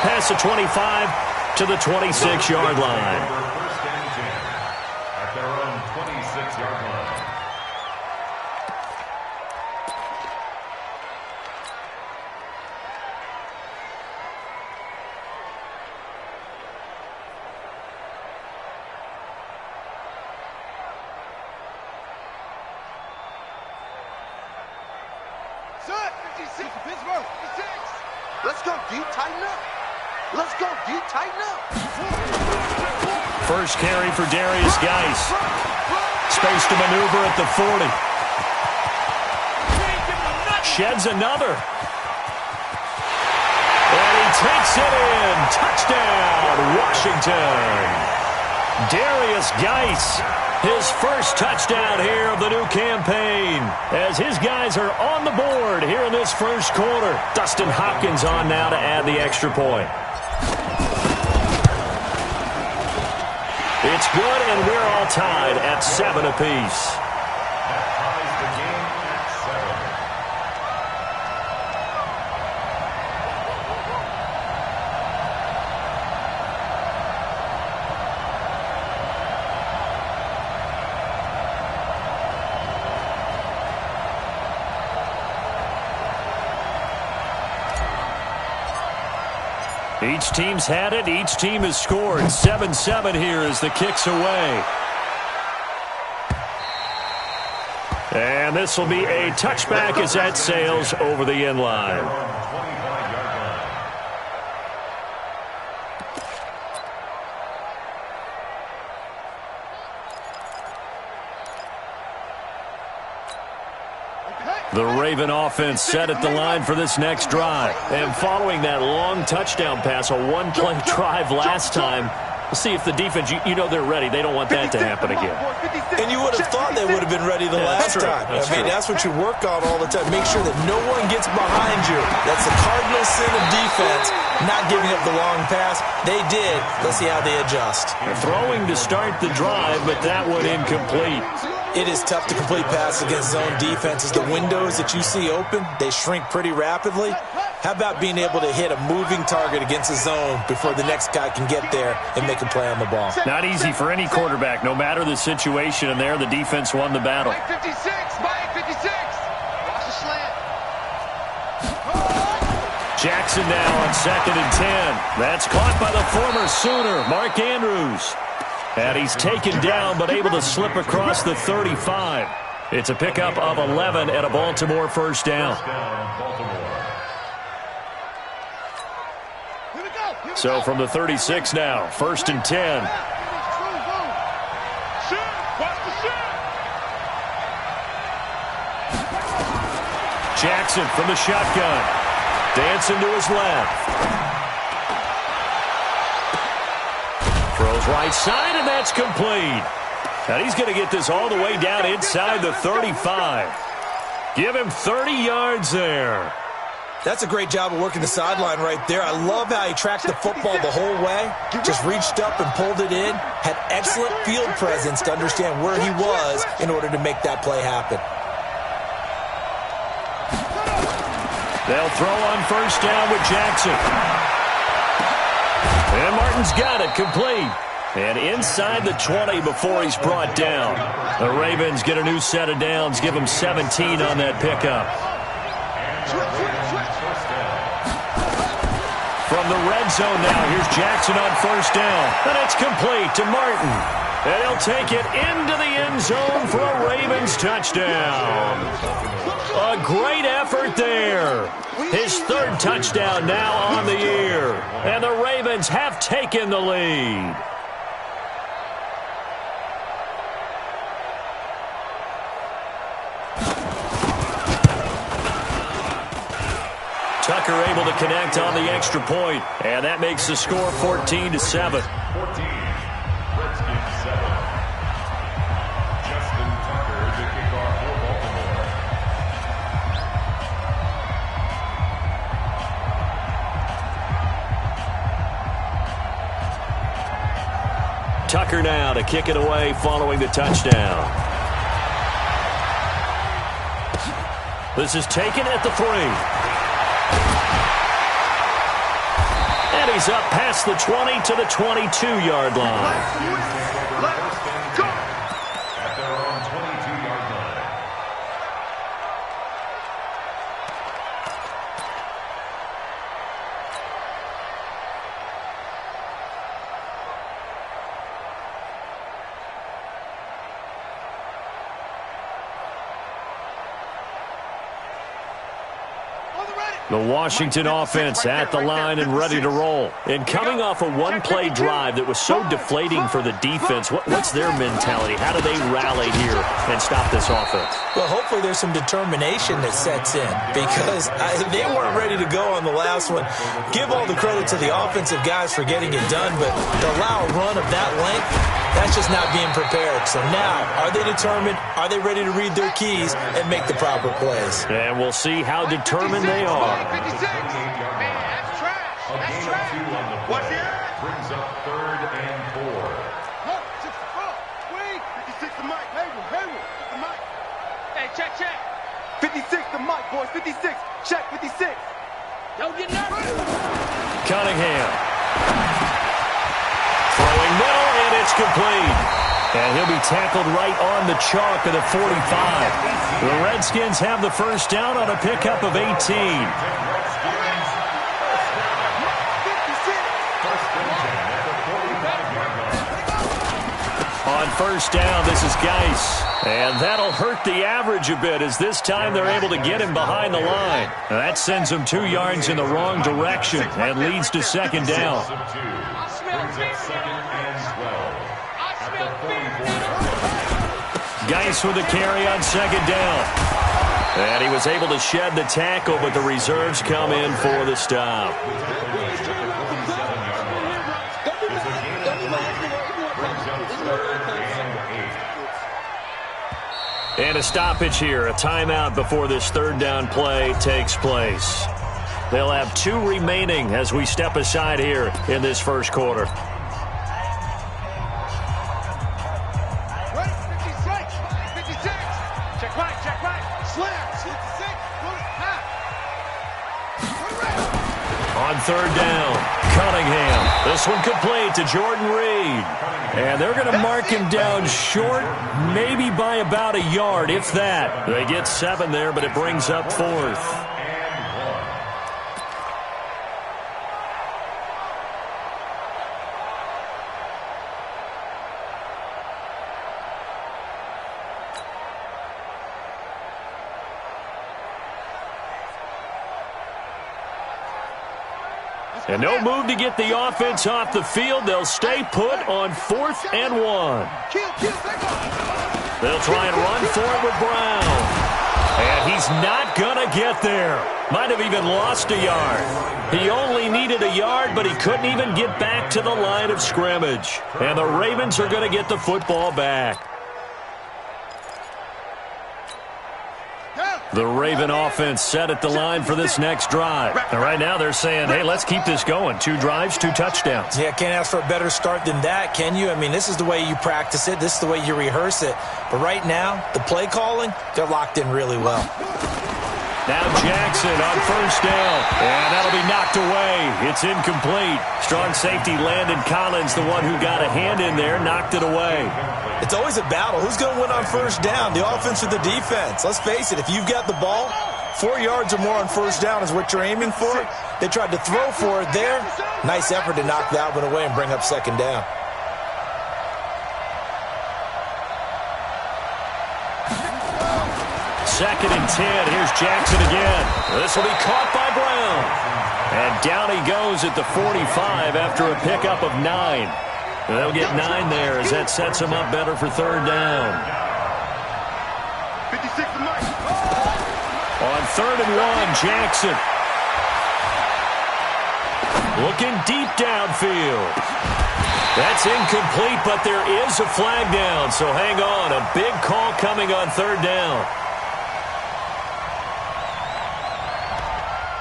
past the 25 to the 26-yard line. First and 10 at their own 26-yard line. Let's go deep, tighten up. Let's go deep, tighten up. First carry for Darius Geis. Space to maneuver at the 40. Sheds another. And he takes it in. Touchdown, Washington. Darius Geis, his first touchdown here of the new campaign, as his guys are on the board here in this first quarter. Dustin Hopkins on now to add the extra point. It's good, and we're all tied at 7 apiece. That ties the game at 7. Each team's had it. Each team has scored. 7-7 here as the kick's away. And this will be a touchback as that sails over the end line. 25-yard line. The Raven offense set at the line for this next drive. And following that long touchdown pass, a one-play drive last time, we'll see if the defense, you know they're ready. They don't want that to happen again. And you would have thought they would have been ready the last time. That's what you work on all the time. Make sure that no one gets behind you. That's the cardinal sin of defense, not giving up the long pass. They did. Let's see how they adjust. Throwing to start the drive, but that one incomplete. It is tough to complete passes against zone defenses. The windows that you see open, they shrink pretty rapidly. How about being able to hit a moving target against a zone before the next guy can get there and make a play on the ball? Not easy for any quarterback, no matter the situation, and there the defense won the battle. Mike 56, Mike 56. Watch the slant. Jackson now on 2nd and 10. That's caught by the former Sooner, Mark Andrews. And he's taken down, but able to slip across the 35. It's a pickup of 11 and a Baltimore first down. So from the 36 now, 1st and 10. Jackson from the shotgun. Dancing to his left. Throws right side, and that's complete. And he's going to get this all the way down inside the 35. Give him 30 yards there. That's a great job of working the sideline right there. I love how he tracked the football the whole way. Just reached up and pulled it in. Had excellent field presence to understand where he was in order to make that play happen. They'll throw on first down with Jackson. And Martin's got it complete. And inside the 20 before he's brought down. The Ravens get a new set of downs. Give them 17 on that pickup. From the red zone now, here's Jackson on first down. And it's complete to Martin. And he'll take it into the end zone for a Ravens touchdown. A great effort there. His 3rd touchdown now on the year. And the Ravens have taken the lead. Tucker able to connect on the extra point, and that makes the score 14-7. 14, Redskins 7. Justin Tucker, the kickoff for Baltimore. Tucker now to kick it away following the touchdown. This is taken at the 3. And And he's up past the 20 to the 22-yard line. Let's go. At their own 22-yard line. The Washington offense at the line and ready to roll. And coming off a one-play drive that was so deflating for the defense, what's their mentality? How do they rally here and stop this offense? Well, hopefully there's some determination that sets in because they weren't ready to go on the last one. Give all the credit to the offensive guys for getting it done, but to allow a run of that length, that's just not being prepared. So now, are they determined? Are they ready to read their keys and make the proper plays? And we'll see how determined they are. 56. Man, that's trash. That's trash. What's here? Brings up 3rd and 4. 64. Wait. 56 to Mike. Hayward. The Mike. Hey, check. 56 to Mike, boys. 56. Check 56. Don't get nervous. Cunningham. Throwing middle, and it's complete. And he'll be tackled right on the chalk of the 45. The Redskins have the first down on a pickup of 18. On first down, this is Geis. And that'll hurt the average a bit as this time they're able to get him behind the line. Now that sends him 2 yards in the wrong direction and leads to second down. Brings up 2nd and 12. At the 44. Geis with a carry on second down. And he was able to shed the tackle, but the reserves come in for the stop. And a stoppage here, a timeout before this third down play takes place. They'll have 2 remaining as we step aside here in this first quarter. Ready? 56. 56. Check right. Slam. 56. On third down, Cunningham. This one complete to Jordan Reed. And they're going to mark him down short, maybe by about a yard, if that. They get 7 there, but it brings up 4th. And no move to get the offense off the field. They'll stay put on 4th and 1. They'll try and run for it with Brown. And he's not going to get there. Might have even lost a yard. He only needed a yard, but he couldn't even get back to the line of scrimmage. And the Ravens are going to get the football back. The Raven offense set at the line for this next drive. And right now they're saying, hey, let's keep this going. 2 drives, 2 touchdowns. Yeah, can't ask for a better start than that, can you? I mean, this is the way you practice it. This is the way you rehearse it. But right now, the play calling, they're locked in really well. Now Jackson on first down. And that'll be knocked away. It's incomplete. Strong safety Landon Collins, the one who got a hand in there, knocked it away. It's always a battle. Who's going to win on first down, the offense or the defense? Let's face it, if you've got the ball, 4 yards or more on first down is what you're aiming for. They tried to throw for it there. Nice effort to knock that one away and bring up second down. Second and 10. Here's Jackson again. This will be caught by Brown. And down he goes at the 45 after a pickup of 9. They'll get 9 there as that sets him up better for third down. 56 to Mike. On third and 1, Jackson. Looking deep downfield. That's incomplete, but there is a flag down, so hang on. A big call coming on third down.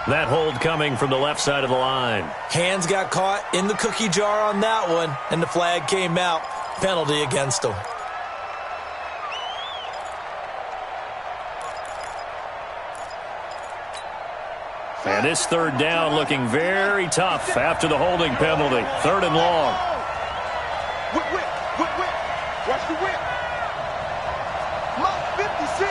That hold coming from the left side of the line. Hands got caught in the cookie jar on that one, and the flag came out. Penalty against him. And this third down looking very tough after the holding penalty. 3rd and long. Whip. Watch the whip. Mike 56.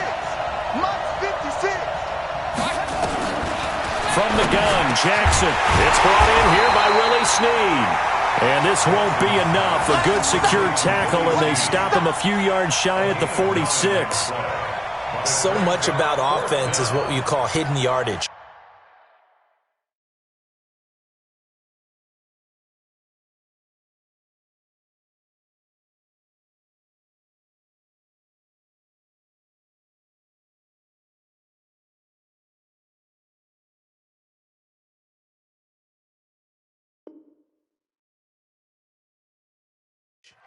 From the gun, Jackson. It's brought in here by Willie Snead. And this won't be enough. A good secure tackle, and they stop him a few yards shy at the 46. So much about offense is what you call hidden yardage.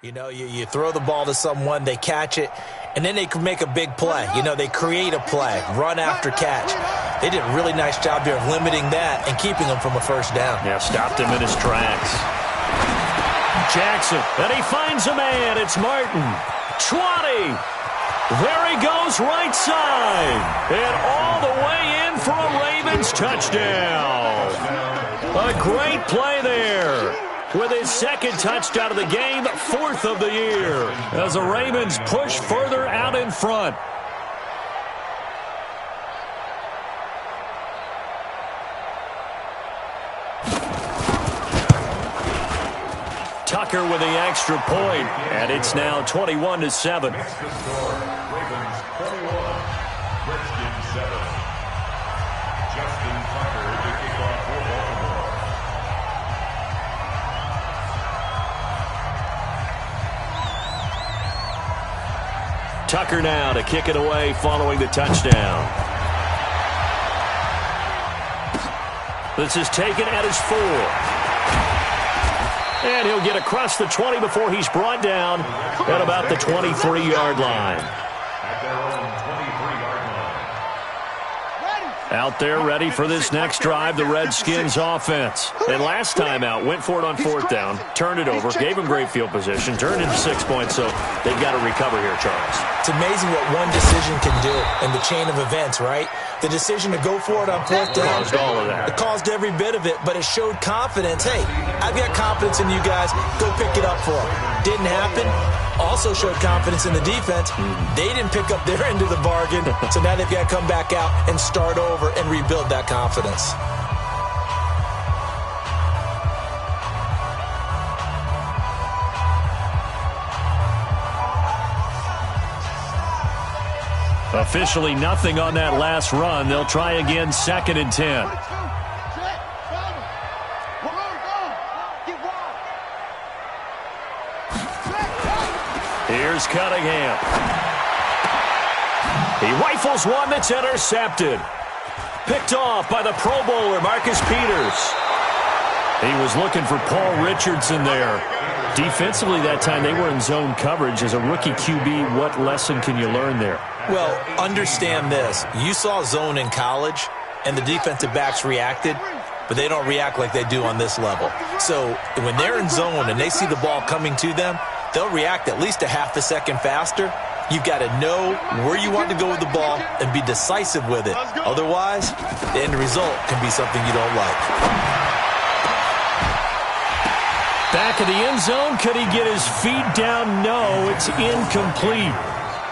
You know, you throw the ball to someone, they catch it, and then they can make a big play. You know, they create a play, run after catch. They did a really nice job here of limiting that and keeping them from a first down. Yeah, stopped him in his tracks. Jackson, and he finds a man. It's Martin. 20. There he goes right side. And all the way in for a Ravens touchdown. A great play there. With his 2nd touchdown of the game, 4th of the year, as the Ravens push further out in front. Tucker with the extra point, and it's now 21-7. Ravens 21, Redskins 7. Justin Tucker to kick off for Baltimore. Tucker now to kick it away following the touchdown. This is taken at his 4. And he'll get across the 20 before he's brought down at about the 23-yard line. At their own 23-yard line. Out there ready for this next drive, the Redskins offense. And last time out, went for it on 4th down, turned it over, gave him great field position, turned into 6 points, so they've got to recover here, Charles. It's amazing what one decision can do in the chain of events, right? The decision to go for it on 4th down. Caused all of that. It caused every bit of it, but it showed confidence. Hey, I've got confidence in you guys. Go pick it up for them. Didn't happen. Also showed confidence in the defense. They didn't pick up their end of the bargain, so now they've got to come back out and start over and rebuild that confidence. Officially nothing on that last run. They'll try again, 2nd and 10. Here's Cunningham. He rifles one that's intercepted. Picked off by the Pro Bowler, Marcus Peters. He was looking for Paul Richardson there. Defensively that time, they were in zone coverage. As a rookie QB, what lesson can you learn there? Well, understand this. You saw zone in college, and the defensive backs reacted, but they don't react like they do on this level. So when they're in zone and they see the ball coming to them, they'll react at least a half a second faster. You've got to know where you want to go with the ball and be decisive with it. Otherwise, the end result can be something you don't like. Back in the end zone, could he get his feet down? No, it's incomplete.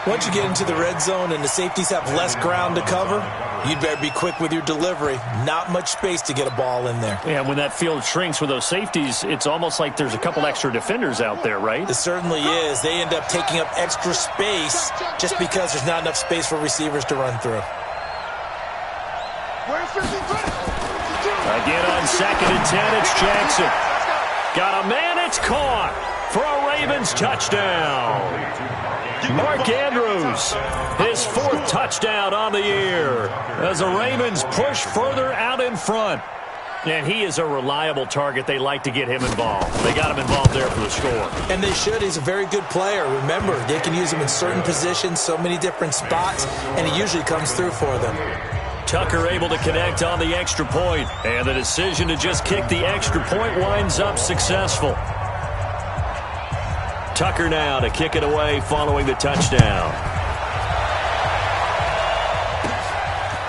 Once you get into the red zone and the safeties have less ground to cover, you'd better be quick with your delivery. Not much space to get a ball in there. Yeah, when that field shrinks with those safeties, it's almost like there's a couple extra defenders out there, right? It certainly is. They end up taking up extra space just because there's not enough space for receivers to run through. Again on 2nd and 10, it's Jackson. Got a man, it's caught for a Ravens touchdown. Mark Andrews, his 4th touchdown on the year as the Ravens push further out in front. And he is a reliable target. They like to get him involved. They got him involved there for the score. And they should. He's a very good player. Remember, they can use him in certain positions, so many different spots, and he usually comes through for them. Tucker able to connect on the extra point, and the decision to just kick the extra point winds up successful. Tucker now to kick it away following the touchdown.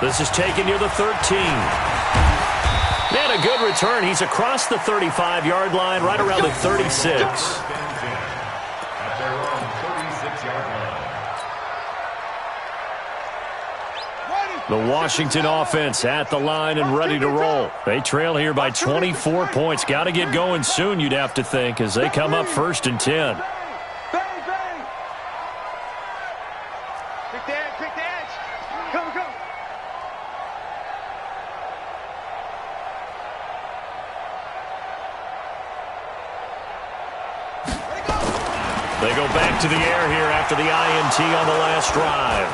This is taken near the 13. And a good return. He's across the 35-yard line, right around the 36. At their own 36-yard line. The Washington offense at the line and ready to roll. They trail here by 24 points. Got to get going soon, you'd have to think, as they come up 1st and 10. They go back to the air here after the INT on the last drive.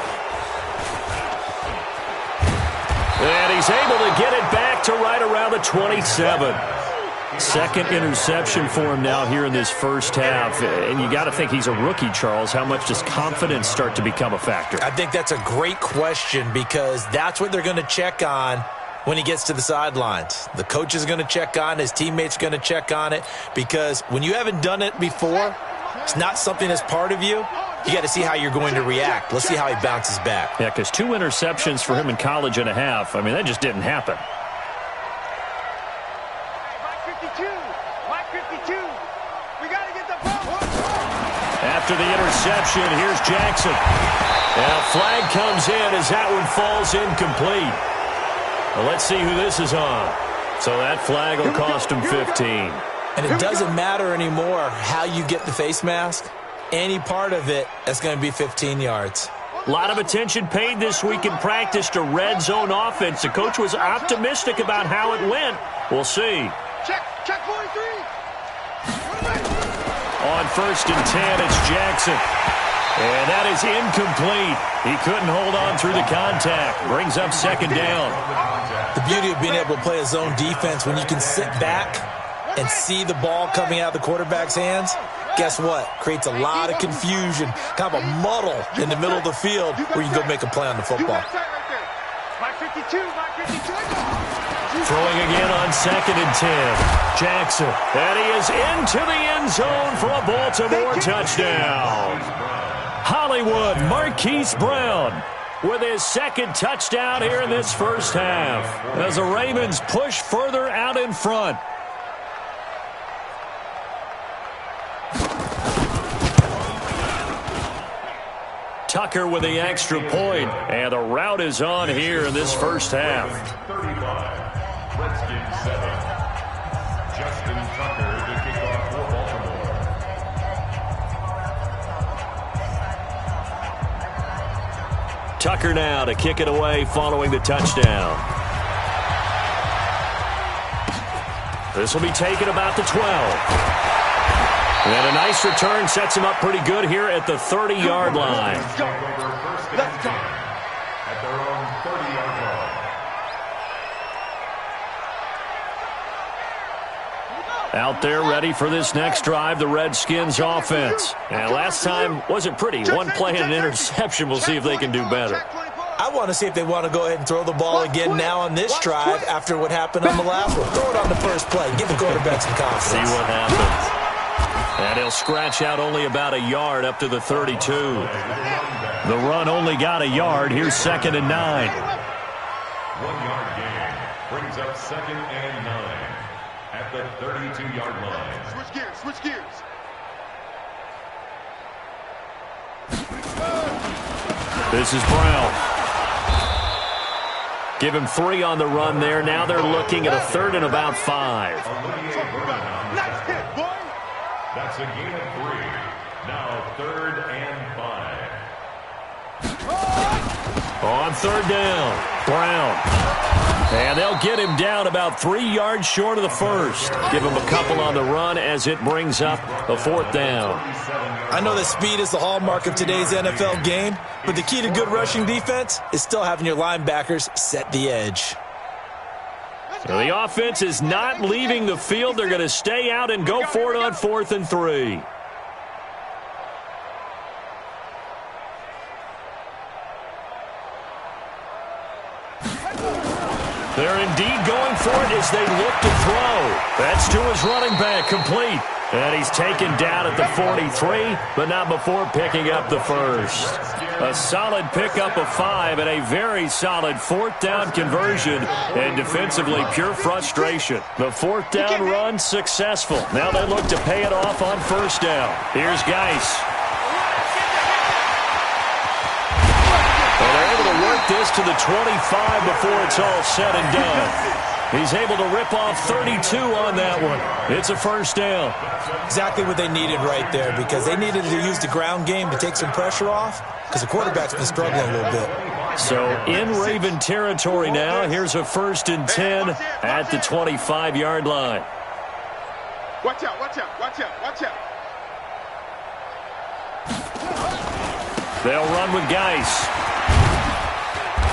And he's able to get it back to right around the 27. Second interception for him now here in this first half. And you got to think he's a rookie, Charles. How much does confidence start to become a factor? I think that's a great question because that's what they're going to check on when he gets to the sidelines. The coach is going to check on, his teammates are going to check on it, because when you haven't done it before, it's not something that's part of you. You got to see how you're going to react. Let's see how he bounces back. Yeah, because 2 interceptions for him in college and a half. I mean, that just didn't happen. After the interception, here's Jackson. And a flag comes in as that one falls incomplete. Well, let's see who this is on. So that flag will cost him 15. And it doesn't matter anymore how you get the face mask. Any part of it, that's going to be 15 yards. A lot of attention paid this week in practice to red zone offense. The coach was optimistic about how it went. We'll see. Check 43. On 1st and 10, it's Jackson. And that is incomplete. He couldn't hold on through the contact. Brings up 2nd down. The beauty of being able to play a zone defense when you can sit back and see the ball coming out of the quarterback's hands, guess what? Creates a lot of confusion, kind of a muddle in the middle of the field where you can go make a play on the football. Throwing again on 2nd and 10. Jackson. And he is into the end zone for a Baltimore touchdown. Hollywood Marquise Brown with his 2nd touchdown here in this first half as the Ravens push further out in front. Tucker with the extra point, and the route is on here in this first half. 35, Redskins 7. Justin Tucker to kick off for Baltimore. Tucker now to kick it away following the touchdown. This will be taken about the 12. And a nice return sets him up pretty good here at the 30-yard line. Let's go. At their own 30-yard line. Out there ready for this next drive, the Redskins offense. And last time wasn't pretty. One play and an interception. We'll see if they can do better. I want to see if they want to go ahead and throw the ball again now on this drive after what happened on the last one. Throw it on the first play. Give the quarterback some confidence. See what happens. And he'll scratch out only about a yard up to the 32. The run only got a yard. Here's 2nd and 9. 1-yard gain brings up 2nd and 9 at the 32-yard line. Switch gears. This is Brown. Give him 3 on the run there. Now they're looking at a 3rd and about 5. Nice hit, boy. That's a gain of 3. Now 3rd and 5. On 3rd down, Brown. And they'll get him down about 3 yards short of the first. Give him a couple on the run as it brings up a 4th down. I know that speed is the hallmark of today's NFL game, but the key to good rushing defense is still having your linebackers set the edge. So the offense is not leaving the field. They're going to stay out and go for it on 4th and 3. They're indeed going for it as they look to throw. That's to his running back, complete. And he's taken down at the 43, but not before picking up the first. A solid pickup of 5 and a very solid 4th down conversion. And defensively, pure frustration. The 4th down run successful. Now they look to pay it off on 1st down. Here's Geis. And they're able to work this to the 25 before it's all said and done. He's able to rip off 32 on that one. It's a 1st down. Exactly what they needed right there, because they needed to use the ground game to take some pressure off, because the quarterback's been struggling a little bit. So in Raven territory now, here's a 1st and 10 at the 25-yard line. Watch out, watch out, watch out, watch out. They'll run with Geis.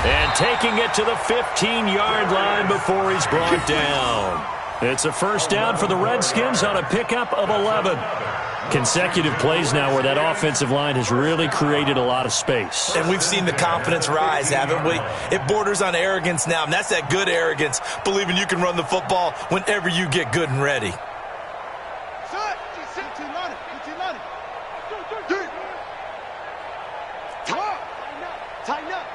And taking it to the 15-yard line before he's brought down. It's a 1st down for the Redskins on a pickup of 11. Consecutive plays now where that offensive line has really created a lot of space. And we've seen the confidence rise, haven't we? It borders on arrogance now, and that's that good arrogance, believing you can run the football whenever you get good and ready. Tighten up.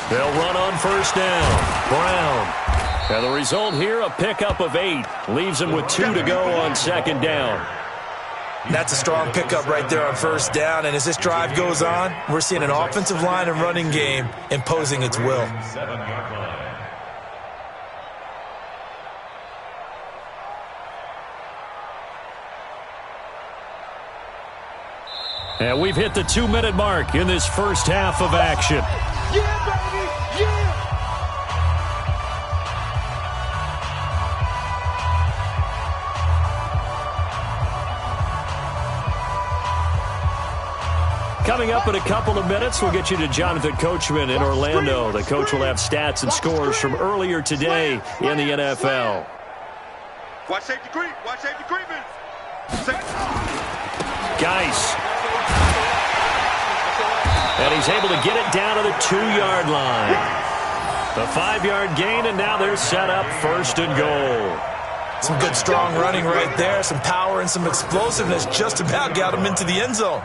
They'll run on 1st down. Brown. And the result here, a pickup of 8. Leaves him with 2 to go on 2nd down. That's a strong pickup right there on 1st down. And as this drive goes on, we're seeing an offensive line and running game imposing its will. 7-yard line. And we've hit the 2-minute mark in this first half of action. Yeah, baby, yeah. Coming up in a couple of minutes, we'll get you to Jonathan Coachman in Orlando. The coach will have stats and scores from earlier today in the NFL. Watch safety creep. Watch safety creeping. Geis. And he's able to get it down to the 2-yard line. The 5-yard gain, and now they're set up 1st and goal. Some good, strong running right there. Some power and some explosiveness just about got him into the end zone.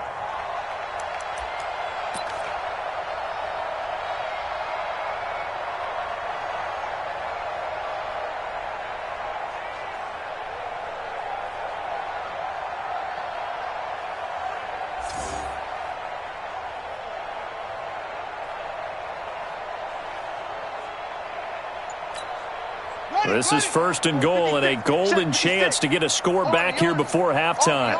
This is 1st and goal and a golden chance to get a score back here before halftime.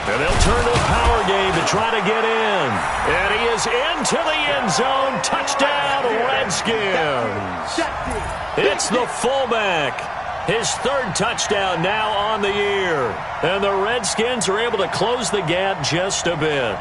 And they'll turn to a power game to try to get in. And he is into the end zone. Touchdown, Redskins. It's the fullback. His 3rd touchdown now on the year. And the Redskins are able to close the gap just a bit.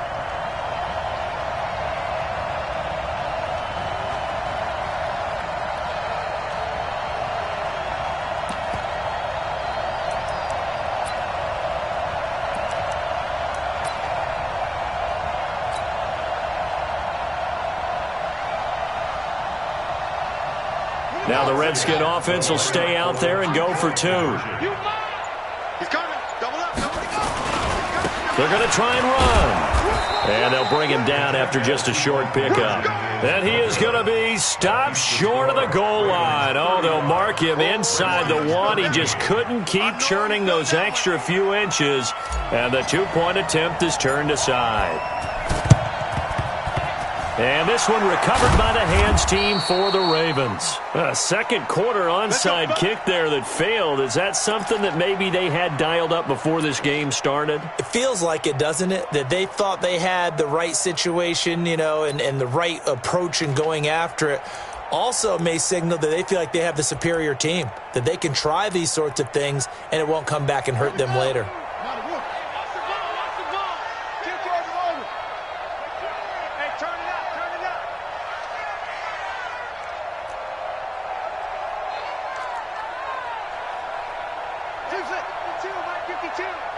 Now the Redskin offense will stay out there and go for 2. He's coming. Double up. They're going to try and run. And they'll bring him down after just a short pickup. And he is going to be stopped short of the goal line. Oh, they'll mark him inside the 1. He just couldn't keep churning those extra few inches. And the 2-point attempt is turned aside. And this one recovered by the hands team for the Ravens. A second quarter onside kick there that failed. Is that something that maybe they had dialed up before this game started? It feels like it, doesn't it? That they thought they had the right situation, you know, and the right approach in going after it. Also may signal that they feel like they have the superior team, that they can try these sorts of things and it won't come back and hurt them later.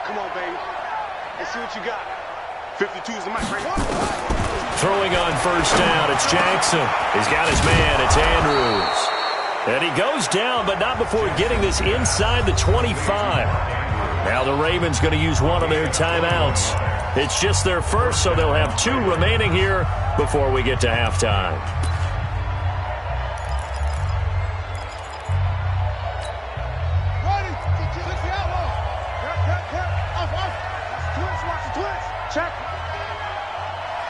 Come on, baby. Let's see what you got. 52 is the mic right here. Throwing on first down, it's Jackson. He's got his man, it's Andrews. And he goes down, but not before getting this inside the 25. Now the Ravens going to use one of their timeouts. It's just their first, so they'll have 2 remaining here before we get to halftime.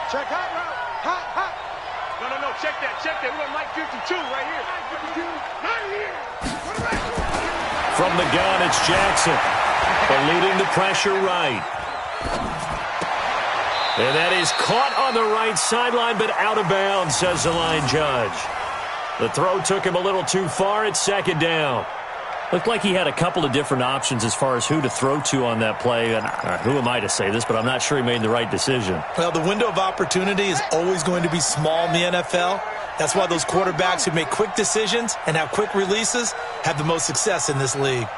Check hot route. Hot. No. Check that. We got Mike 52 right here. Mike 52. Right here. From the gun, it's Jackson. Leading the pressure right. And that is caught on the right sideline, but out of bounds, says the line judge. The throw took him a little too far. It's second down. Looked like he had a couple of different options as far as who to throw to on that play. And who am I to say this, but I'm not sure he made the right decision. Well, the window of opportunity is always going to be small in the NFL. That's why those quarterbacks who make quick decisions and have quick releases have the most success in this league.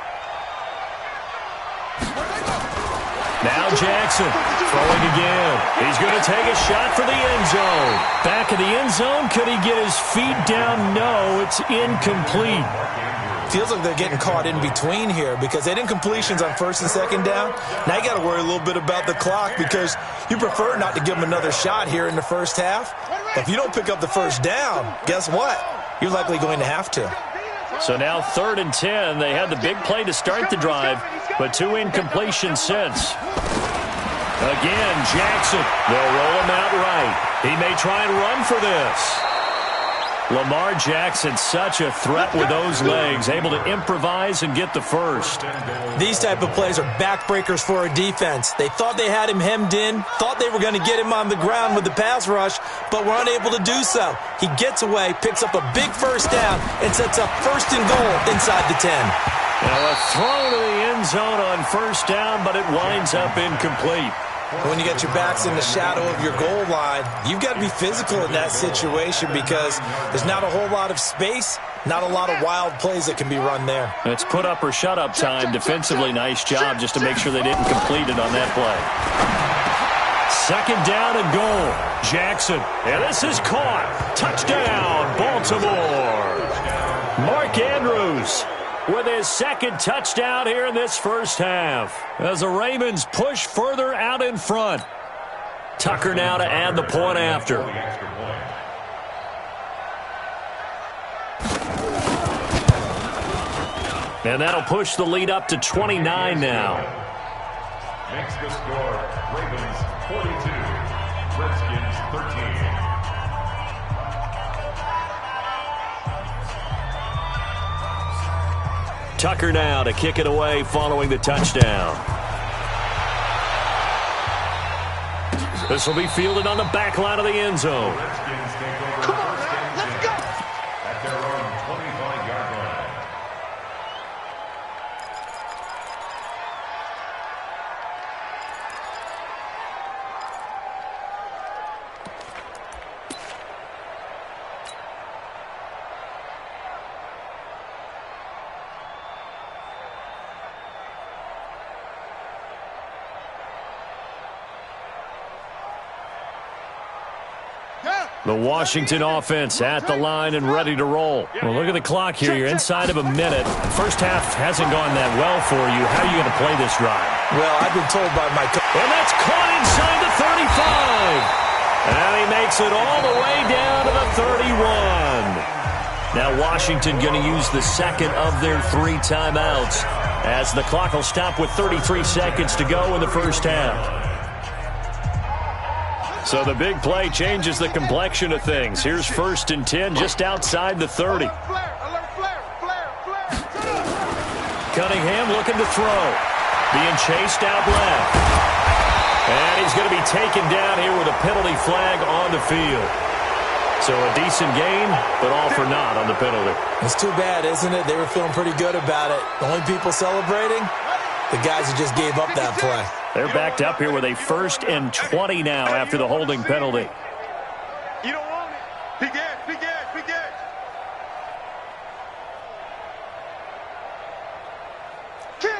Now Jackson throwing again. He's going to take a shot for the end zone. Back of the end zone. Could he get his feet down? No, it's incomplete. Feels like they're getting caught in between here because they didn't completions on first and second down. Now you got to worry a little bit about the clock because you prefer not to give them another shot here in the first half. But if you don't pick up the first down, guess what? You're likely going to have to. So now 3rd and 10. They had the big play to start the drive, but 2 incompletions since. Again, Jackson. They'll roll him out right. He may try and run for this. Lamar Jackson, such a threat with those legs, able to improvise and get the first. These type of plays are backbreakers for a defense. They thought they had him hemmed in, thought they were going to get him on the ground with the pass rush, but were unable to do so. He gets away, picks up a big first down, and sets up 1st and goal inside the 10. Now a throw to the end zone on first down, but it winds up incomplete. When you get your backs in the shadow of your goal line, you've got to be physical in that situation because there's not a whole lot of space, not a lot of wild plays that can be run there. It's put up or shut up time. Defensively, nice job just to make sure they didn't complete it on that play. 2nd down and goal. Jackson, and this is caught. Touchdown, Baltimore. Mark Andrews with his 2nd touchdown here in this first half. As the Ravens push further out in front. Tucker now to add the point after. And that'll push the lead up to 29 now. Makes the score Ravens 42, Redskins 13. Tucker now to kick it away following the touchdown. This will be fielded on the back line of the end zone. Come on, man. Let's go. At their own 25-yard line. The Washington offense at the line and ready to roll. Well, look at the clock here. You're inside of a minute. First half hasn't gone that well for you. How are you going to play this drive? Well, I've been told by my coach. And that's caught inside the 35. And he makes it all the way down to the 31. Now Washington going to use the 2nd of their 3 timeouts as the clock will stop with 33 seconds to go in the first half. So the big play changes the complexion of things. Here's 1st and 10 just outside the 30. Cunningham looking to throw. Being chased out left. And he's going to be taken down here with a penalty flag on the field. So a decent gain, but all for naught on the penalty. It's too bad, isn't it? They were feeling pretty good about it. The only people celebrating, the guys who just gave up that play. They're backed up here with a 1st and 20 now after the holding penalty. You don't want it. Big edge, big edge, big edge. Kill.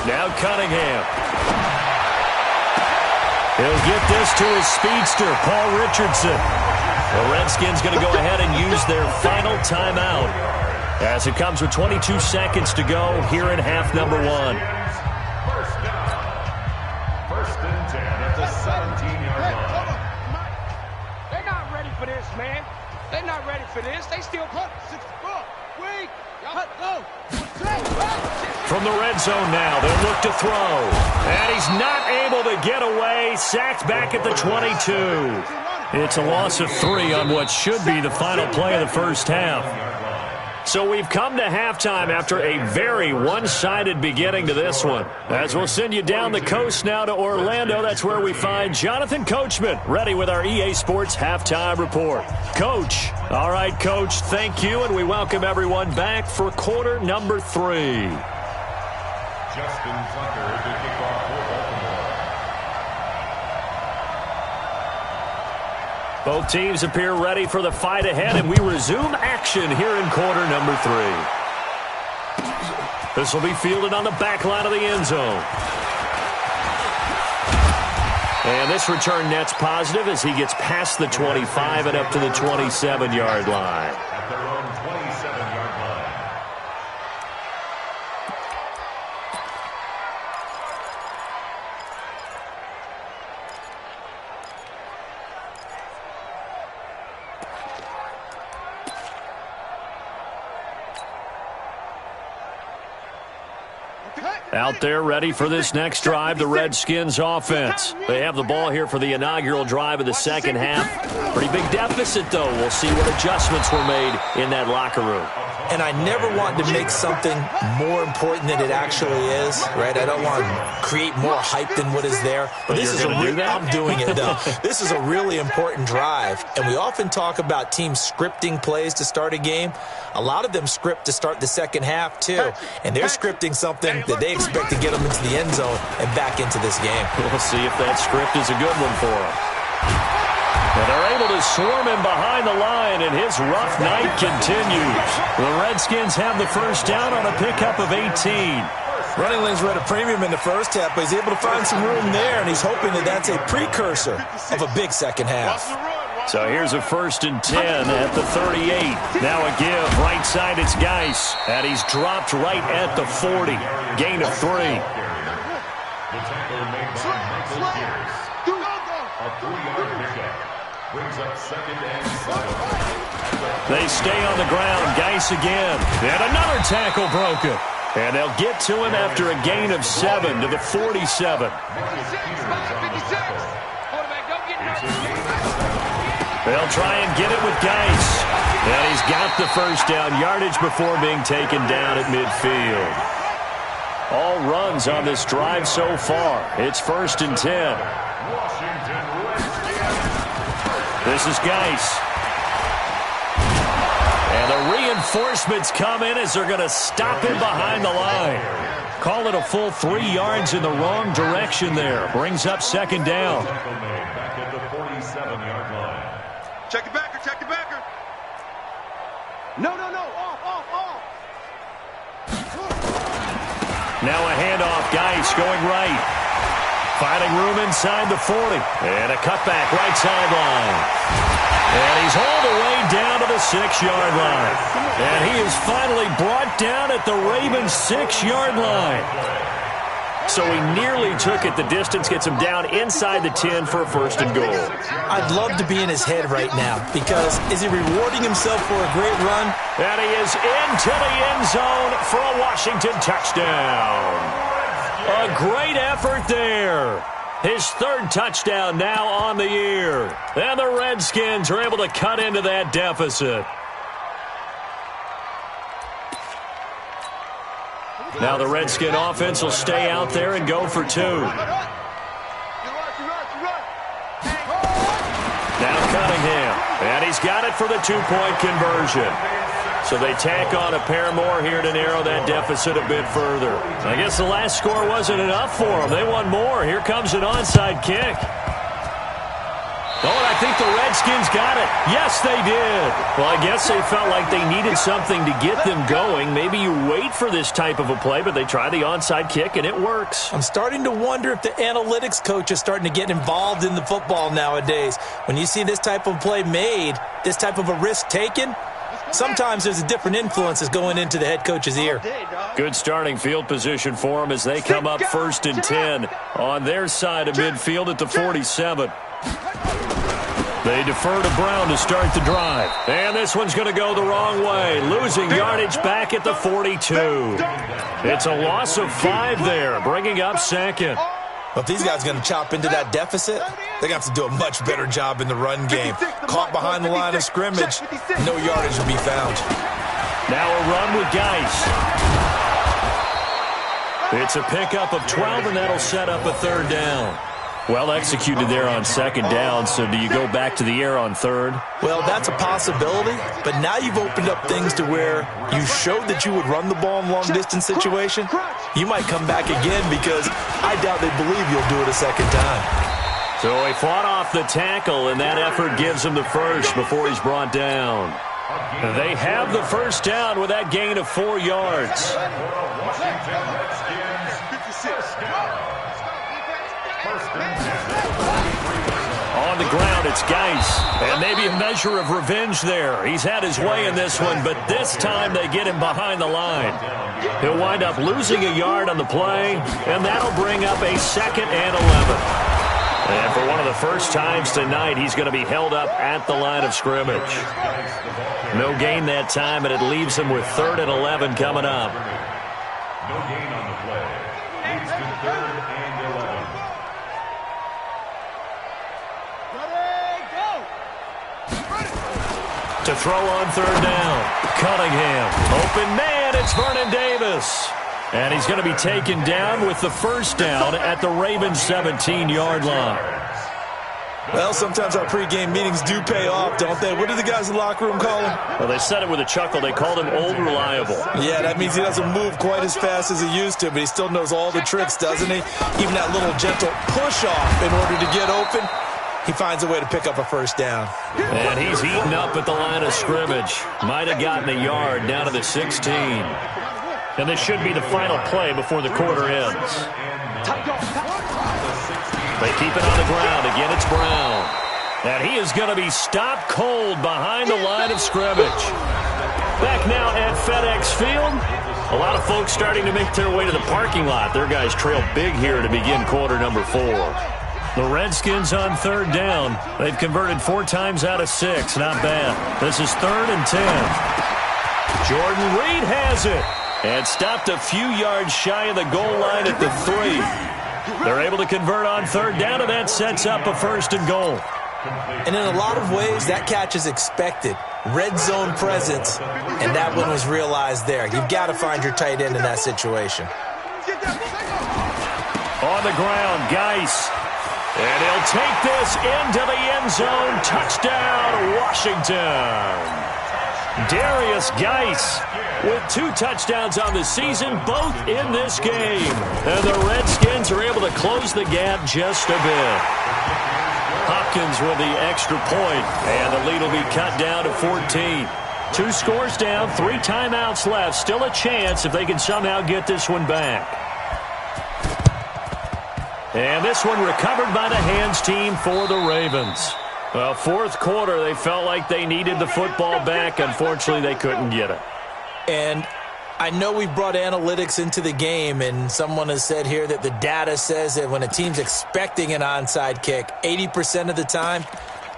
Now Cunningham. He'll get this to his speedster, Paul Richardson. The Redskins going to go ahead and use their final timeout as it comes with 22 seconds to go here in half number one. First down. First and 10 at the 17-yard line. They're not ready for this, man. They're not ready for this. They still cut 64. Wait. Cut, go. From the red zone now, they'll look to throw. And he's not able to get away. Sacked back at the 22. It's a loss of 3 on what should be the final play of the first half. So we've come to halftime after a very one-sided beginning to this one. As we'll send you down the coast now to Orlando, that's where we find Jonathan Coachman, ready with our EA Sports Halftime Report. Coach. All right, Coach, thank you, and we welcome everyone back for quarter number 3. Justin Tucker to kick off for Baltimore. Both teams appear ready for the fight ahead, and we resume action here in quarter number 3. This will be fielded on the back line of the end zone. And this return net's positive as he gets past the 25 and up to the 27-yard line. At their own 27-yard line. Out there ready for this next drive, the Redskins offense. They have the ball here for the inaugural drive of the second half. Pretty big deficit, though. We'll see what adjustments were made in that locker room. And I never want to make something more important than it actually is, right? I don't want to create more hype than what is there. But this is I'm doing it, though. This is a really important drive. And we often talk about teams scripting plays to start a game. A lot of them script to start the second half, too. And they're scripting something that they expect to get them into the end zone and back into this game. We'll see if that script is a good one for them. And they're able to swarm him behind the line, and his rough night continues. The Redskins have the first down on a pickup of 18. Running lanes were at a premium in the first half, but he's able to find some room there, and he's hoping that that's a precursor of a big second half. So here's a 1st and 10 at the 38. Now a give. Right side, it's Geis. And he's dropped right at the 40. Gain of 3. The tackle made by Michael Pierce. A 3-yard pickup. Brings up 2nd and 7. They stay on the ground. Geis again. And another tackle broken. And they'll get to him after a gain of 7 to the 47. They'll try and get it with Geis. And he's got the first down yardage before being taken down at midfield. All runs on this drive so far. It's 1st and 10. This is Geis. And the reinforcements come in as they're going to stop him behind the line. Call it a full 3 yards in the wrong direction there. Brings up 2nd down. Back at the 47-yard line. Check the backer, check the backer. No. Off. Now a handoff. Geis going right. Finding room inside the 40. And a cutback right sideline. And he's hauled away down to the 6-yard line. And he is finally brought down at the Ravens' 6-yard line. So he nearly took it the distance, gets him down inside the 10 for a 1st and goal. I'd love to be in his head right now because is he rewarding himself for a great run? And he is into the end zone for a Washington touchdown. A great effort there. His 3rd touchdown now on the year. And the Redskins are able to cut into that deficit. Now the Redskin offense will stay out there and go for 2. Now Cunningham. And he's got it for the 2-point conversion. So they tack on a pair more here to narrow that deficit a bit further. I guess the last score wasn't enough for them. They want more. Here comes an onside kick. Oh, and I think the Redskins got it. Yes, they did. Well, I guess they felt like they needed something to get them going. Maybe you wait for this type of a play, but they try the onside kick, and it works. I'm starting to wonder if the analytics coach is starting to get involved in the football nowadays. When you see this type of play made, this type of a risk taken, sometimes there's a different influence that's going into the head coach's ear. Good starting field position for them as they come up 1st and 10 on their side of midfield at the 47. They defer to Brown to start the drive. And this one's going to go the wrong way. Losing yardage back at the 42. It's a loss of 5 there, bringing up 2nd. Well, if these guys are going to chop into that deficit, they're going to have to do a much better job in the run game. Caught behind the line of scrimmage, no yardage will be found. Now a run with Geis. It's a pickup of 12, and that'll set up a 3rd down. Well executed there on 2nd down, so do you go back to the air on 3rd? Well, that's a possibility, but now you've opened up things to where you showed that you would run the ball in long-distance situation. You might come back again because I doubt they believe you'll do it a 2nd time. So he fought off the tackle, and that effort gives him the first before he's brought down. They have the 1st down with that gain of 4 yards. On the ground, it's Geis. And maybe a measure of revenge there. He's had his way in this one, but this time they get him behind the line. He'll wind up losing a yard on the play, and that'll bring up a 2nd and 11. And for one of the first times tonight, he's going to be held up at the line of scrimmage. No gain that time, and it leaves him with 3rd and 11 coming up. No gain on the play. Leads to 3rd and 11. To throw on 3rd down. Cunningham. Open man, it's Vernon Davis. And he's going to be taken down with the 1st down at the Ravens' 17-yard line. Well, sometimes our pregame meetings do pay off, don't they? What do the guys in the locker room call him? Well, they said it with a chuckle. They called him Old Reliable. Yeah, that means he doesn't move quite as fast as he used to, but he still knows all the tricks, doesn't he? Even that little gentle push-off in order to get open, he finds a way to pick up a 1st down. And he's eaten up at the line of scrimmage. Might have gotten a yard down to the 16. And this should be the final play before the quarter ends. They keep it on the ground. Again, it's Brown. And he is going to be stopped cold behind the line of scrimmage. Back now at FedEx Field. A lot of folks starting to make their way to the parking lot. Their guys trail big here to begin quarter number 4. The Redskins on 3rd down. They've converted 4 times out of 6. Not bad. This is 3rd and 10. Jordan Reed has it. And stopped a few yards shy of the goal line at the 3. They're able to convert on 3rd down, and that sets up a 1st and goal. And in a lot of ways, that catch is expected. Red zone presence, and that one was realized there. You've got to find your tight end in that situation. On the ground, Geis. And he'll take this into the end zone. Touchdown, Washington. Darius Geis with 2 touchdowns on the season, both in this game. And the Redskins are able to close the gap just a bit. Hopkins with the extra point, and the lead will be cut down to 14. 2 scores down, 3 timeouts left. Still a chance if they can somehow get this one back. And this one recovered by the hands team for the Ravens. Well, 4th quarter, they felt like they needed the football back. Unfortunately, they couldn't get it. And I know we've brought analytics into the game, and someone has said here that the data says that when a team's expecting an onside kick, 80% of the time,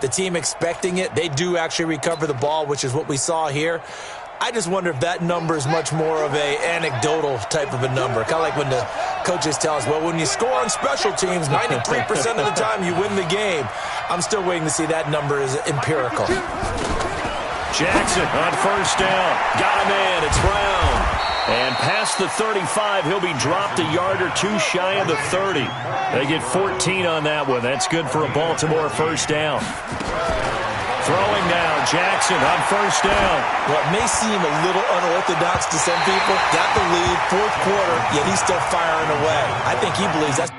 the team expecting it, they do actually recover the ball, which is what we saw here. I just wonder if that number is much more of a anecdotal type of a number. Kind of like when the coaches tell us, well, when you score on special teams, 93% of the time you win the game. I'm still waiting to see that number is empirical. Jackson on 1st down. Got a man. It's Brown. And past the 35, he'll be dropped a yard or 2 shy of the 30. They get 14 on that one. That's good for a Baltimore 1st down. Throwing now, Jackson on 1st down. What may seem a little unorthodox to some people, got the lead, 4th quarter, yet he's still firing away. I think he believes that's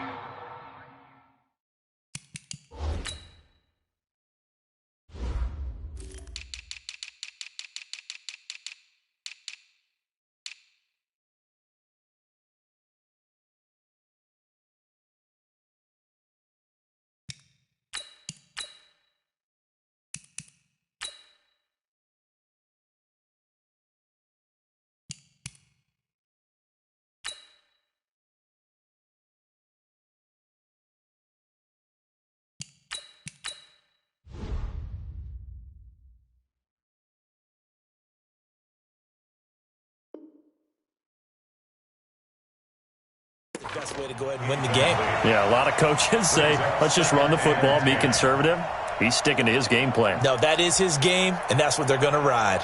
best way to go ahead and win the game. Yeah, a lot of coaches say, let's just run the football, be conservative. He's sticking to his game plan. No, that is his game, and that's what they're going to ride.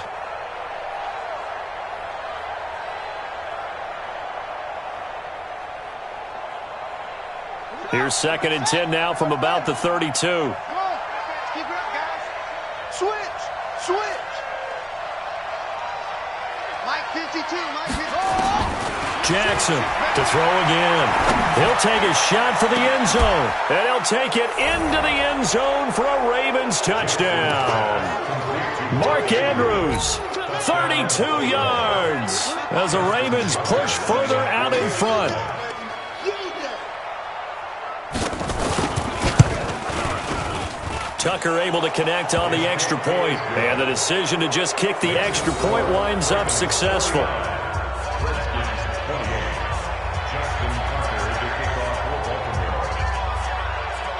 Here's 2nd and 10 now from about the 32. Keep it up, guys. Switch. Mike 52, Mike 52. Jackson to throw again. He'll take a shot for the end zone, and he'll take it into the end zone for a Ravens touchdown. Mark Andrews, 32 yards, as the Ravens push further out in front. Tucker able to connect on the extra point, and the decision to just kick the extra point winds up successful.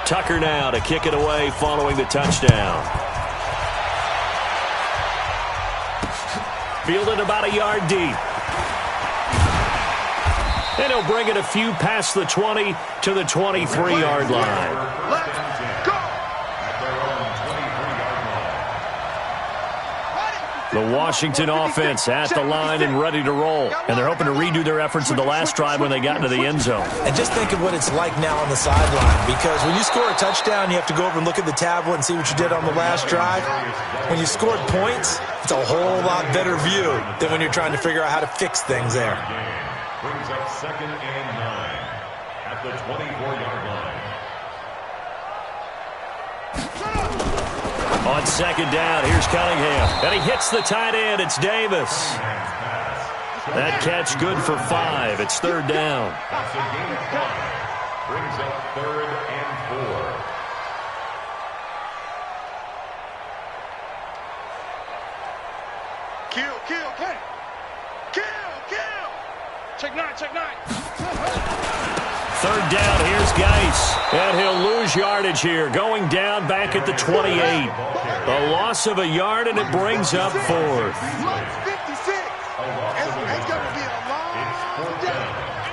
Tucker now to kick it away following the touchdown. Fielded about a yard deep. And he'll bring it a few past the 20 to the 23-yard line. The Washington offense at the line and ready to roll. And they're hoping to redo their efforts in the last drive when they got into the end zone. And just think of what it's like now on the sideline. Because when you score a touchdown, you have to go over and look at the tablet and see what you did on the last drive. When you scored points, it's a whole lot better view than when you're trying to figure out how to fix things there. Brings up 2nd and 9 at the 24-yard line. On 2nd down, here's Cunningham. And he hits the tight end. It's Davis. That catch good for 5. It's 3rd down. That's a gain of 5. Brings up 3rd and 4. Kill. Check 9. 3rd down, here's Geis. And he'll lose yardage here, going down back at the 28. A loss of a yard, and it brings up 4th. 56. It's going to be a long day.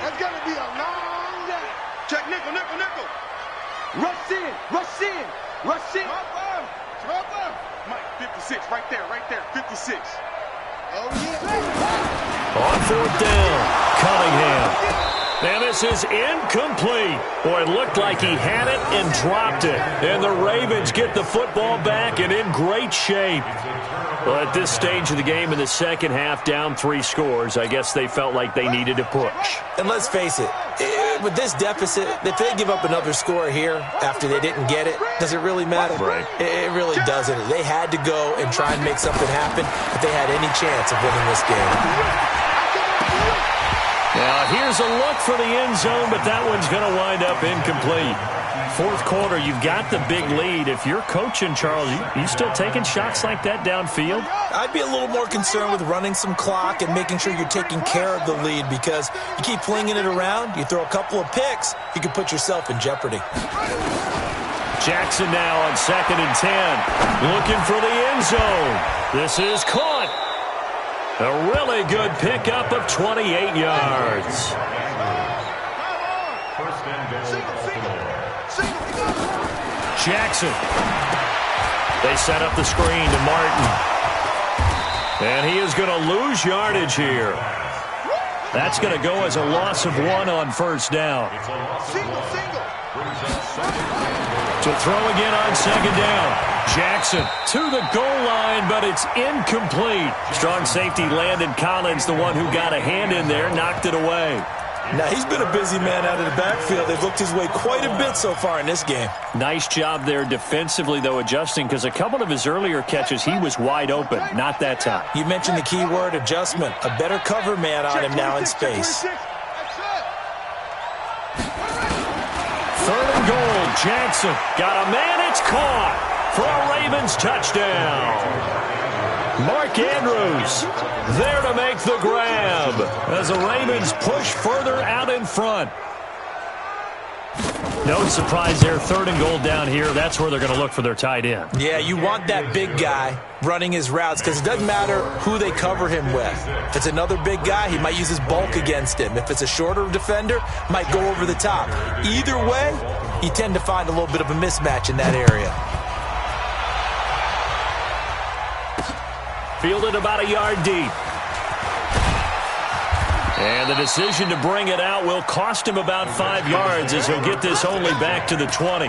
It's going to be a long day. Check nickel. Rush in. Mike, 56, right there. 56. Oh, yeah. On 4th down, Cunningham. And this is incomplete. Boy, it looked like he had it and dropped it. And the Ravens get the football back and in great shape. Well, at this stage of the game in the second half, down 3 scores, I guess they felt like they needed to push. And let's face it, with this deficit, if they give up another score here after they didn't get it, does it really matter? Right. It really doesn't. They had to go and try and make something happen if they had any chance of winning this game. Now, here's a look for the end zone, but that one's going to wind up incomplete. 4th quarter, you've got the big lead. If you're coaching, Charles, you still taking shots like that downfield? I'd be a little more concerned with running some clock and making sure you're taking care of the lead, because you keep flinging it around, you throw a couple of picks, you can put yourself in jeopardy. Jackson now on 2nd and 10, looking for the end zone. This is caught. A really good pickup of 28 yards. Jackson. They set up the screen to Martin. And he is going to lose yardage here. That's going to go as a loss of 1 on 1st down. To throw again on 2nd down. Jackson to the goal line, but it's incomplete. Strong safety Landon Collins, the one who got a hand in there, knocked it away. Now, he's been a busy man out of the backfield. They've looked his way quite a bit so far in this game. Nice job there defensively, though, adjusting, because a couple of his earlier catches, he was wide open. Not that time. You mentioned the key word, adjustment. A better cover man on him now in space. 3rd and goal. Jackson got a man. It's caught for a Ravens touchdown. Mark Andrews there to make the grab as the Ravens push further out in front. No surprise there. 3rd and goal down here. That's where they're going to look for their tight end. Yeah, you want that big guy running his routes because it doesn't matter who they cover him with. If it's another big guy, he might use his bulk against him. If it's a shorter defender, might go over the top. Either way, you tend to find a little bit of a mismatch in that area. Fielded about a yard deep. And the decision to bring it out will cost him about 5 yards as he'll get this only back to the 20.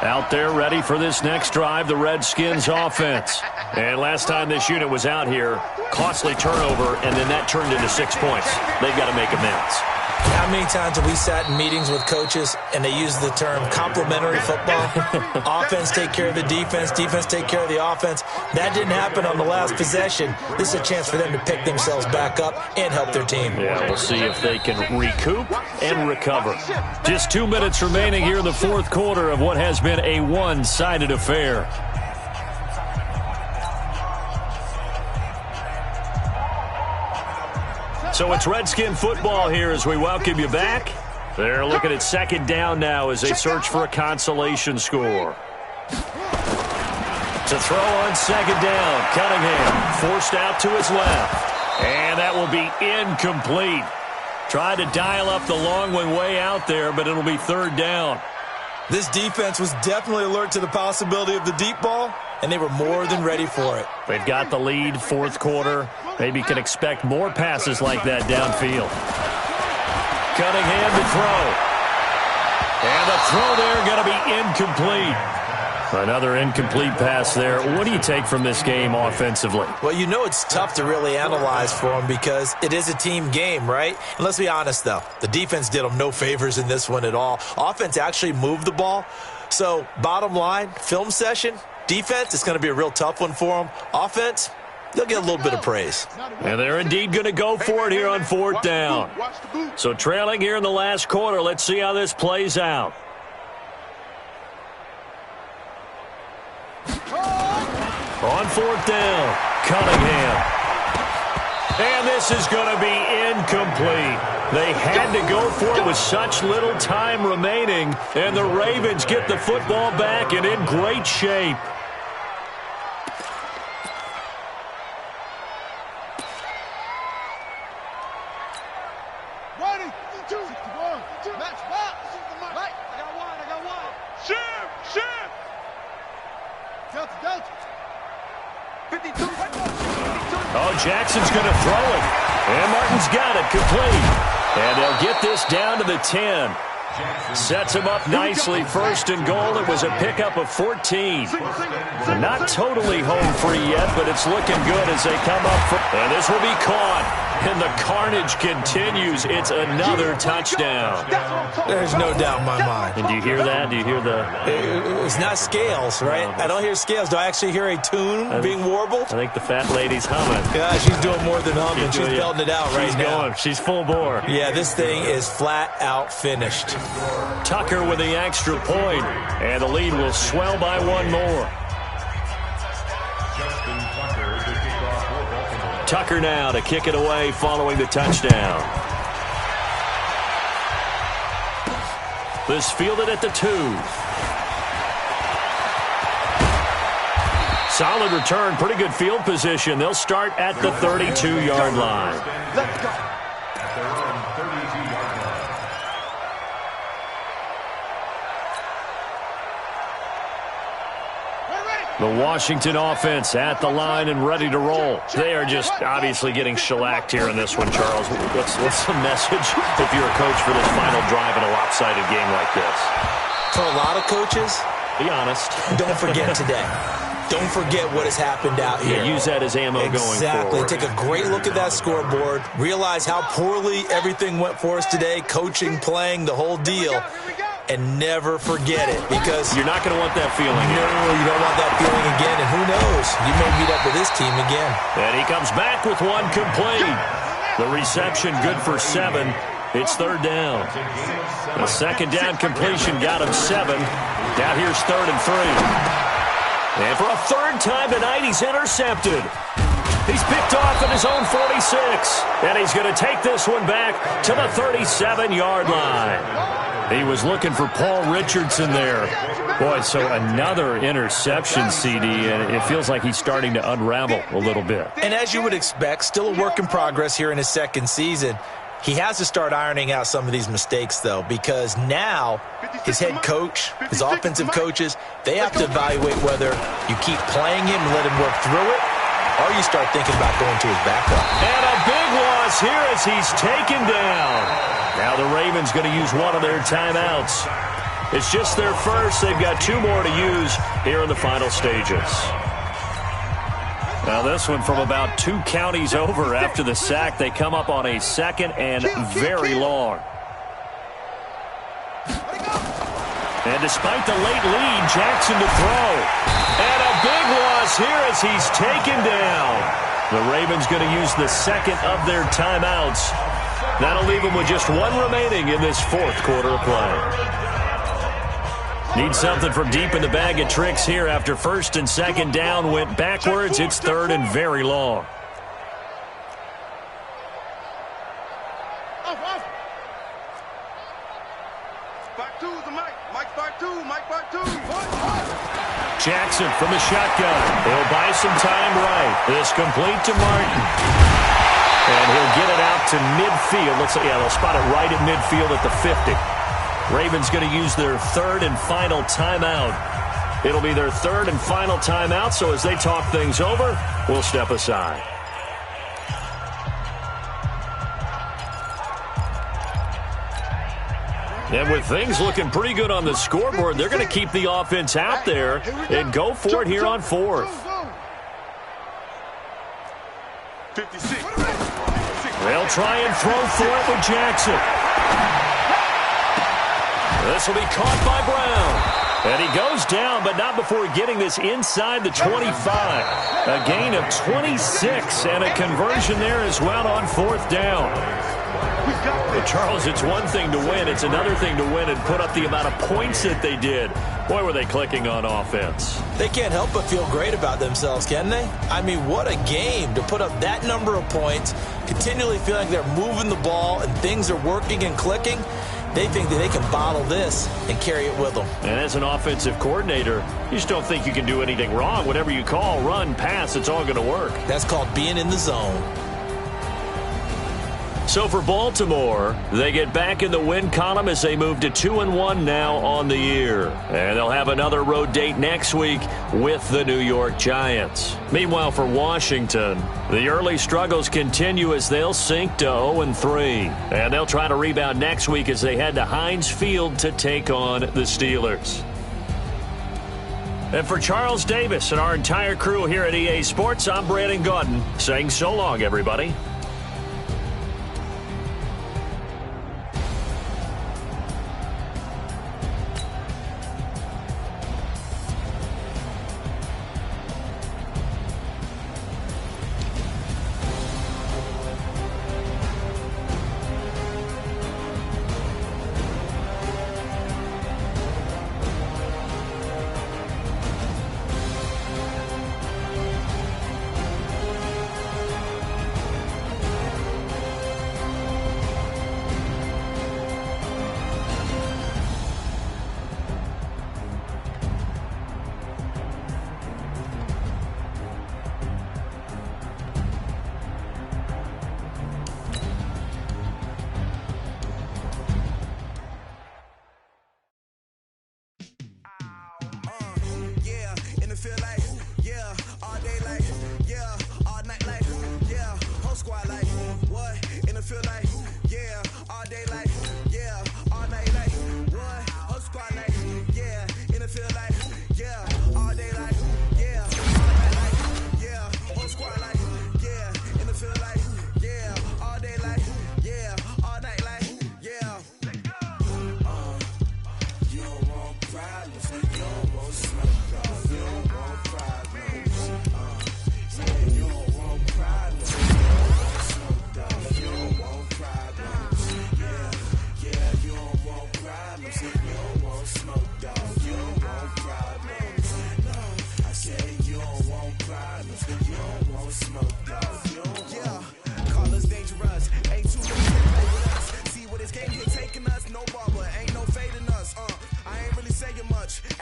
Out there ready for this next drive, the Redskins offense. And last time this unit was out here, costly turnover, and then that turned into 6 points. They've got to make amends. How many times have we sat in meetings with coaches and they use the term complementary football? Offense take care of the defense, defense take care of the offense. That didn't happen on the last possession. This is a chance for them to pick themselves back up and help their team. Yeah, we'll see if they can recoup and recover. Just 2 minutes remaining here in the 4th quarter of what has been a one-sided affair. So it's Redskin football here as we welcome you back. They're looking at 2nd down now as they search for a consolation score. To throw on 2nd down, Cunningham forced out to his left. And that will be incomplete. Tried to dial up the long one way out there, but it'll be 3rd down. This defense was definitely alert to the possibility of the deep ball, and they were more than ready for it. They've got the lead, 4th quarter. Maybe can expect more passes like that downfield. Cunningham to throw. And the throw there going to be incomplete. Another incomplete pass there. What do you take from this game offensively? Well, you know it's tough to really analyze for them because it is a team game, right? And let's be honest, though. The defense did them no favors in this one at all. Offense actually moved the ball. So, bottom line, film session, defense, it's going to be a real tough one for them. Offense, they'll get a little bit of praise. And they're indeed going to go for it here on 4th down. So, trailing here in the last quarter. Let's see how this plays out. On 4th down, Cunningham. And this is going to be incomplete. They had to go for it with such little time remaining, and the Ravens get the football back and in great shape. Oh, Jackson's going to throw it. And Martin's got it complete. And they'll get this down to the 10. Sets him up nicely. 1st and goal. It was a pickup of 14. Not totally home free yet, but it's looking good as they come up. And this will be caught. And the carnage continues. It's another touchdown. There's no doubt in my mind. And do you hear that? Do you hear the... It's not scales, right? I don't hear scales. Do I actually hear a tune being warbled? I think the fat lady's humming. Yeah, she's doing more than humming. She's belting it out right now. Going. She's full bore. Yeah, this thing is flat out finished. Tucker with the extra point. And the lead will swell by one more. Tucker now to kick it away following the touchdown. This fielded at the 2. Solid return, pretty good field position. They'll start at the 32-yard line. Let's go. The Washington offense at the line and ready to roll. They are just obviously getting shellacked here in this one, Charles. What's the message if you're a coach for this final drive in a lopsided game like this? For a lot of coaches, be honest. Don't forget today. Don't forget what has happened out here. Yeah, use that as ammo going forward. Exactly. Take a great look at that scoreboard. Realize how poorly everything went for us today. Coaching, playing, the whole deal. And never forget it, because you're not going to want that feeling. No, you don't want that feeling again. And who knows? You may meet up with this team again. And he comes back with one complete. The reception good for 7. It's 3rd down. A 2nd down completion got him 7. Now here's 3rd and 3. And for a 3rd time tonight, he's intercepted. He's picked off at his own 46. And he's going to take this one back to the 37-yard line. He was looking for Paul Richardson there. Boy, so another interception, CD, and it feels like he's starting to unravel a little bit. And as you would expect, still a work in progress here in his second season. He has to start ironing out some of these mistakes, though, because now his head coach, his offensive coaches, they have to evaluate whether you keep playing him and let him work through it, or you start thinking about going to his backup. And a big loss here as he's taken down. Now the Ravens going to use one of their timeouts. It's just their first. They've got two more to use here in the final stages. Now this one from about 2 counties over after the sack. They come up on a second and very long. And despite the late lead, Jackson to throw. And a big loss here as he's taken down. The Ravens going to use the second of their timeouts. That'll leave them with just one remaining in this fourth quarter of play. Need something from deep in the bag of tricks here after first and second down went backwards. It's third and very long. Jackson from the shotgun. He'll buy some time right. This complete to Martin. And he'll get it out to midfield. Looks like, yeah, they'll spot it right at midfield at the 50. Ravens going to use their third and final timeout. It'll be their third and final timeout, so as they talk things over, we'll step aside. And with things looking pretty good on the scoreboard, they're going to keep the offense out there and go for it here on fourth. 56. They'll try and throw for it with Jackson. This will be caught by Brown. And he goes down, but not before getting this inside the 25. A gain of 26 and a conversion there as well on fourth down. But Charles, it's one thing to win. It's another thing to win and put up the amount of points that they did. Boy, were they clicking on offense. They can't help but feel great about themselves, can they? I mean, what a game to put up that number of points, continually feeling like they're moving the ball and things are working and clicking. They think that they can bottle this and carry it with them. And as an offensive coordinator, you just don't think you can do anything wrong. Whatever you call, run, pass, it's all going to work. That's called being in the zone. So for Baltimore, they get back in the win column as they move to 2-1 now on the year. And they'll have another road date next week with the New York Giants. Meanwhile, for Washington, the early struggles continue as they'll sink to 0-3. And they'll try to rebound next week as they head to Heinz Field to take on the Steelers. And for Charles Davis and our entire crew here at EA Sports, I'm Brandon Gaudin saying so long, everybody.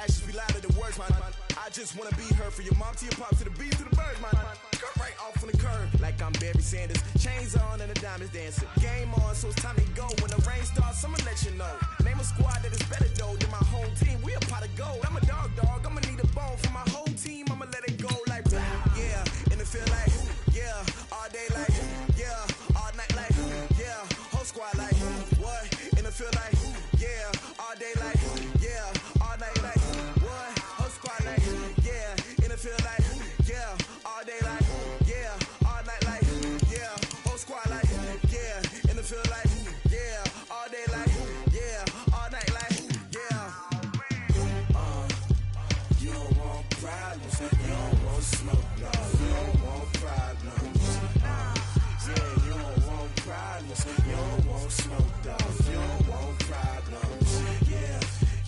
Actions be louder than words, man. I just wanna be heard. From your mom to your pop to the beat to the birds, man. Skirt right off on the curb, like I'm Barry Sanders. Chains on and the diamonds dancing. Game on, so it's time to go. When the rain starts, I'ma let you know. Name a squad that is better though than my home team. We a pot of gold. I'm a dog. I'ma need a bone for my whole team. I'ma let it go like yeah. And it feel like yeah. All day like yeah. All night like yeah. Whole squad like what? And it feel like yeah. All day like yeah. All night like what? Whole squad like yeah. And it feel like yeah. All day like yeah. All night like yeah. Whole squad like yeah. And it feel like yeah. All day like yeah. All night like yeah. You don't want problems. You don't want smoke, no. You don't want problems. Yeah, you don't want problems. You don't want smoke, dog. You don't want problems.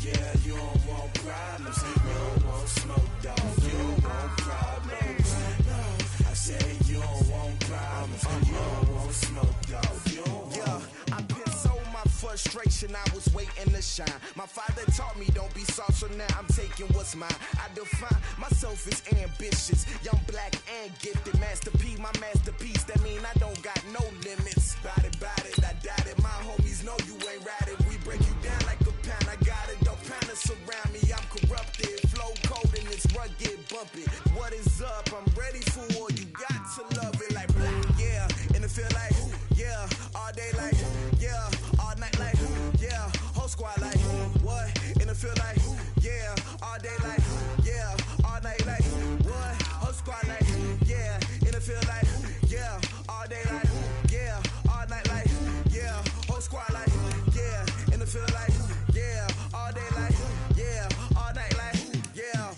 Yeah, you don't want problems. You don't want smoke, dog. You don't want problems. No, I said you don't want problems. You don't want smoke, dog. You don't want. Yeah, I've been so my frustration, I was waiting to shine. My father taught me don't be soft, so now I'm taking what's mine. I define myself as ambitious, young, black, and gifted. Master P, my masterpiece. That mean I don't got no limits. Bout it, I doubt it. My homies know you ain't ratted. We break you down like a pound. I got it, don't pound to surround me. I'm corrupted, flow cold and it's rugged, bumpy. What is up? I'm ready for war. You got to love it like yeah. And it feel like yeah. All day like yeah. All night like yeah. Whole squad like what? And it feel like yeah. All day like yeah. All night like what? Whole squad like yeah. And it feel like yeah. All day like yeah. All night like yeah. Whole squad like yeah. And it feel like yeah. All day like yeah. All night like yeah.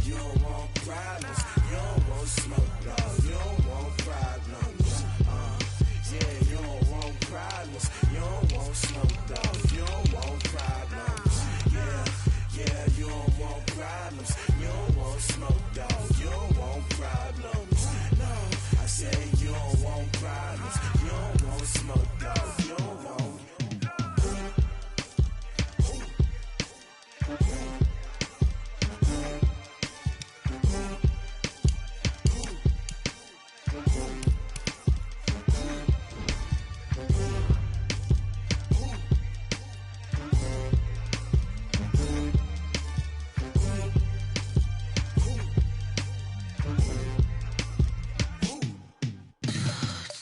You don't want problems. You don't want smoke, no. You don't want problems. Yeah, you don't want problems. You don't want smoke, dog. You don't want problems. Yeah, you don't want problems. You don't want smoke, dog. You don't want problems. No, I said you don't want problems. You don't want smoke, dog. You don't want.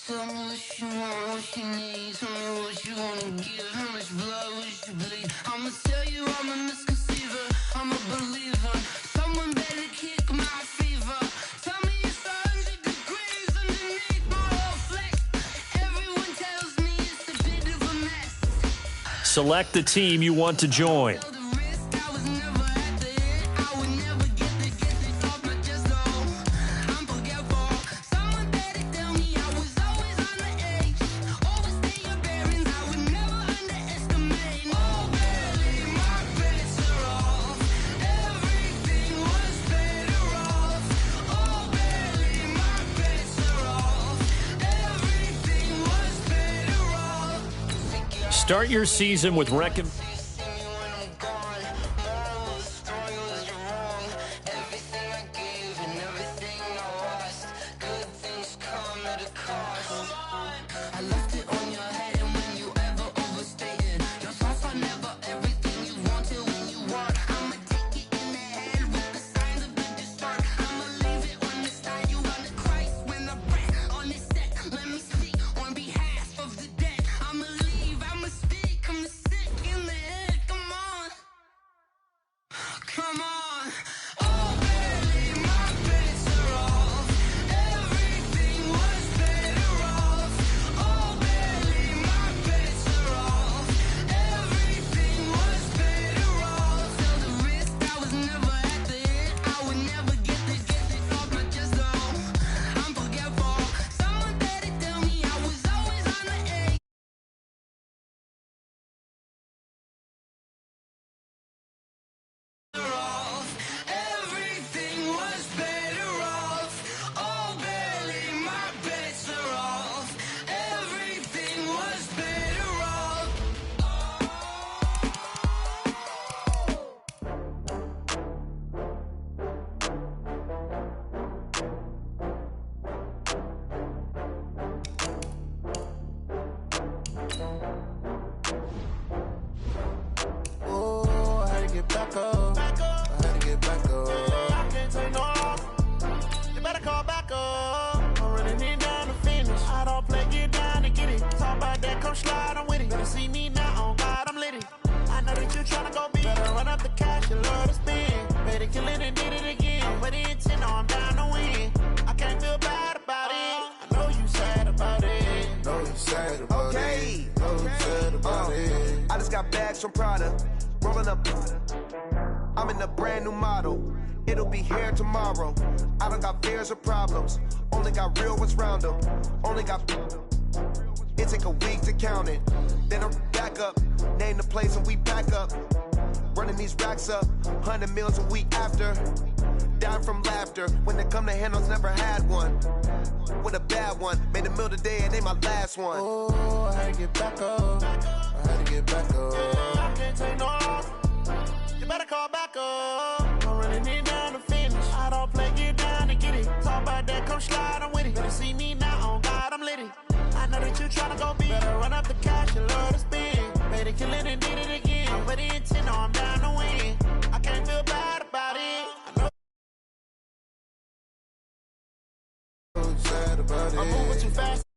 Tell me what you want, what you need. Tell me what you wanna give. How much blood would you bleed? I'ma tell you I'm a misconceiver. I'm a believer. Someone better kick my fever. Tell me it's 100 degrees underneath my whole flesh. Everyone tells me it's a bit of a mess. Select the team you want to join. Start your season with On behalf of the dead, I'ma leave, I'ma speak, I'm sick in the back up. I had to get back up. I can't take no loss. You better call back up. I'm running it down to finish. I don't play, get down to get it. Talk about that, come slide, I'm with it. Better see me now, on God, I'm lit it. I know that you tryna go big. Better run up the cash, you love to spend. Better kill it and did it again. But the intent, no, I'm down to win. I can't feel bad about it. I know you sad about it. Know you sad about it. Know you sad about it. I just got bags from Prada. Rolling up. I'm in a brand new model. It'll be here tomorrow. I don't got fears or problems. Only got real ones round them. Only got. It take a week to count it. Then I'm back up. Name the place and we pack up. Running these racks up. 100 meals a week after. Down from laughter. When they come to handles, never had one. With a bad one. Made a meal today and they my last one. Oh, I had to get back up. I had to get back up. I can't take no loss. You better call back up. I'm running it down to finish. I don't play, get down to get it. Talk about that, come slide, I'm with it. Better see me now, on God, I'm lit it. I know that you tryna go big. Better run up the cash, you love to spend. Better kill it and did it again. But the intent, no, I'm down to win. I can't feel bad about it. I know Know you sad about it. I'm moving too fast.